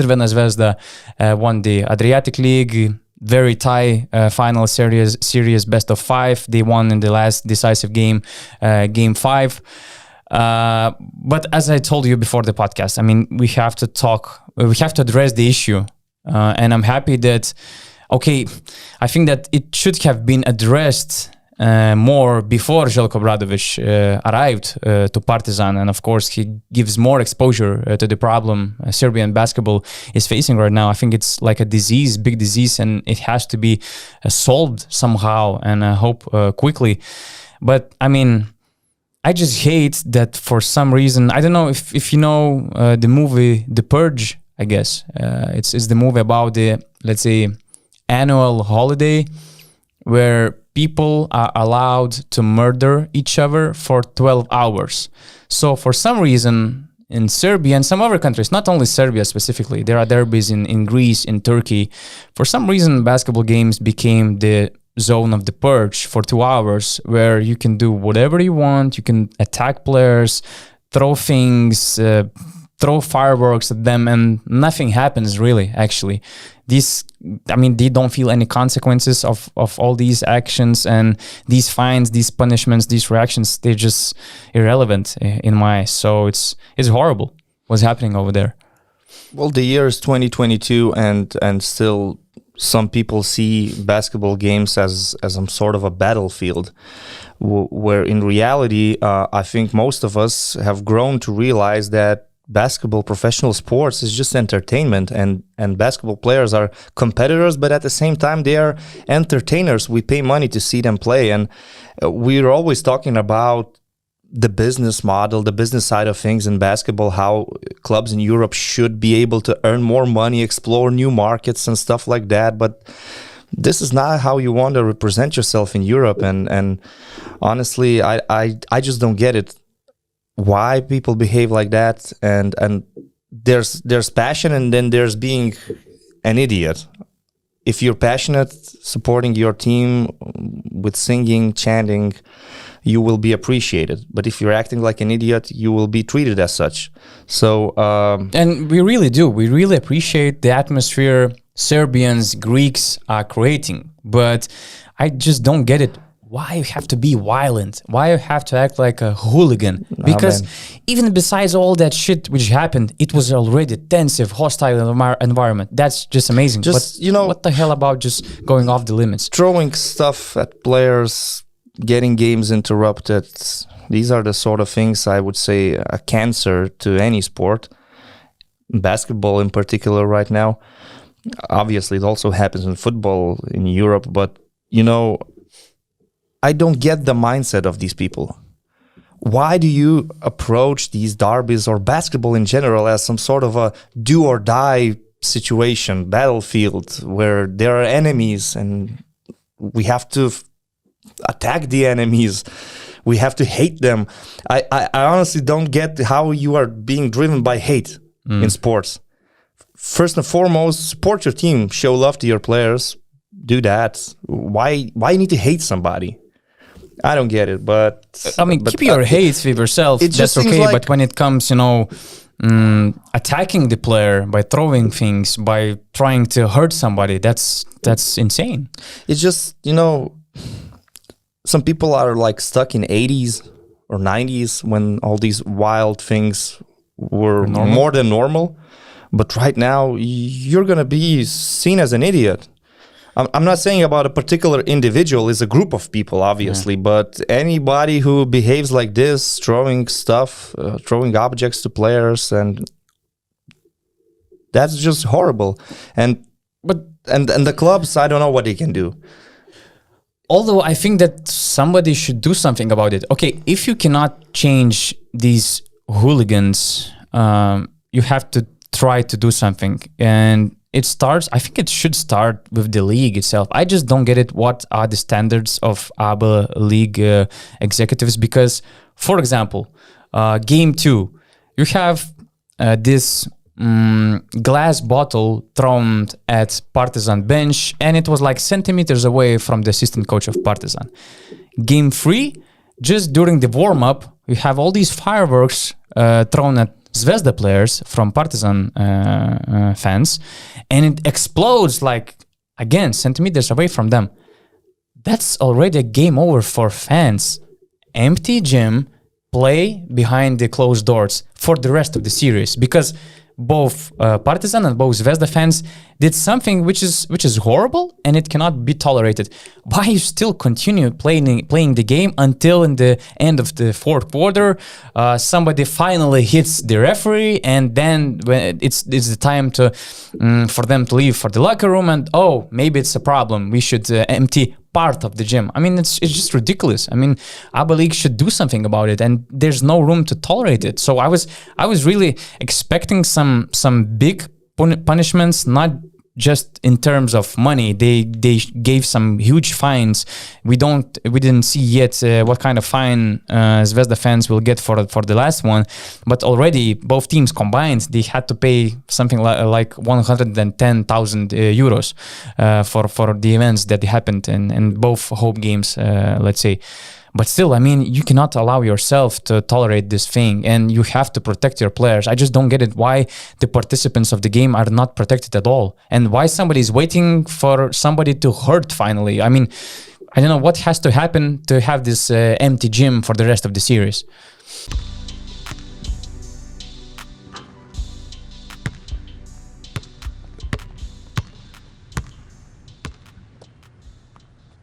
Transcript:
Crvena Zvezda won the Adriatic League, very tie final series best of 5. They won in the last decisive game, game 5. But as I told you before the podcast, I mean, we have to address the issue. And I'm happy that, I think that it should have been addressed more before Željko Obradović arrived to Partizan, and of course he gives more exposure to the problem Serbian basketball is facing right now. I think it's like a disease, big disease, and it has to be solved somehow, and I hope quickly. But I mean, I just hate that for some reason. I don't know if you know the movie The Purge. I guess it's the movie about the, let's say, annual holiday where people are allowed to murder each other for 12 hours. So for some reason in Serbia and some other countries, not only Serbia specifically, there are derbies in Greece, in Turkey. For some reason, basketball games became the zone of the purge for 2 hours where you can do whatever you want. You can attack players, throw things, throw fireworks at them, and nothing happens really, actually. They don't feel any consequences of all these actions, and these fines, these punishments, these reactions, they're just irrelevant in my eyes. So it's horrible what's happening over there. Well, the year is 2022, and still some people see basketball games as some sort of a battlefield, where in reality, I think most of us have grown to realize that basketball, professional sports, is just entertainment, and basketball players are competitors, but at the same time they are entertainers. We pay money to see them play, and we're always talking about the business model, the business side of things in basketball, how clubs in Europe should be able to earn more money, explore new markets and stuff like that. But this is not how you want to represent yourself in Europe, and honestly, I just don't get it. Why people behave like that, and there's passion, and then there's being an idiot. If you're passionate, supporting your team with singing, chanting, you will be appreciated. But if you're acting like an idiot, you will be treated as such. So and we really do. We really appreciate the atmosphere Serbians, Greeks are creating. But I just don't get it. Why you have to be violent? Why you have to act like a hooligan? Because even besides all that shit which happened, it was already tensive, hostile environment. That's just amazing. Just, but what the hell about just going off the limits? Throwing stuff at players, getting games interrupted. These are the sort of things I would say a cancer to any sport. Basketball in particular right now. Obviously, it also happens in football in Europe, but I don't get the mindset of these people. Why do you approach these derbies or basketball in general as some sort of a do or die situation, battlefield, where there are enemies and we have to attack the enemies, we have to hate them? I honestly don't get how you are being driven by hate in sports. First and foremost, support your team, show love to your players, do that. Why you need to hate somebody? I don't get it, but keep your hate with yourself. That's okay. Like, but when it comes, attacking the player by throwing things, by trying to hurt somebody, that's insane. It's just some people are like stuck in 80s or 90s when all these wild things were more than normal. But right now, you're gonna be seen as an idiot. I'm not saying about a particular individual, it's a group of people, obviously, but anybody who behaves like this, throwing stuff, throwing objects to players, and that's just horrible. And the clubs, I don't know what they can do. Although I think that somebody should do something about it. Okay, if you cannot change these hooligans, you have to try to do something. And I think it should start with the league itself. I just don't get it. What are the standards of ABA league executives? Because, for example, game 2, you have this glass bottle thrown at Partizan bench, and it was like centimeters away from the assistant coach of Partizan. Game 3, just during the warm-up, you have all these fireworks thrown at Zvezda players, from Partizan fans, and it explodes like, again, centimeters away from them. That's already a game over for fans. Empty gym, play behind the closed doors for the rest of the series, because both Partizan and both Zvezda fans did something which is horrible and it cannot be tolerated. Why you still continue playing the game until in the end of the fourth quarter, somebody finally hits the referee, and then when it's the time to for them to leave for the locker room, and maybe it's a problem. We should empty part of the gym. I mean, it's just ridiculous. I mean, ABA League should do something about it, and there's no room to tolerate it. So I was really expecting some big punishments, not just in terms of money. They gave some huge fines. We didn't see yet what kind of fine Zvezda fans will get for the last one, but already both teams combined, they had to pay something like 110,000 euros for the events that happened in both home games, let's say. But still, I mean, you cannot allow yourself to tolerate this thing, and you have to protect your players. I just don't get it, why the participants of the game are not protected at all, and why somebody is waiting for somebody to hurt finally. I mean, I don't know what has to happen to have this empty gym for the rest of the series.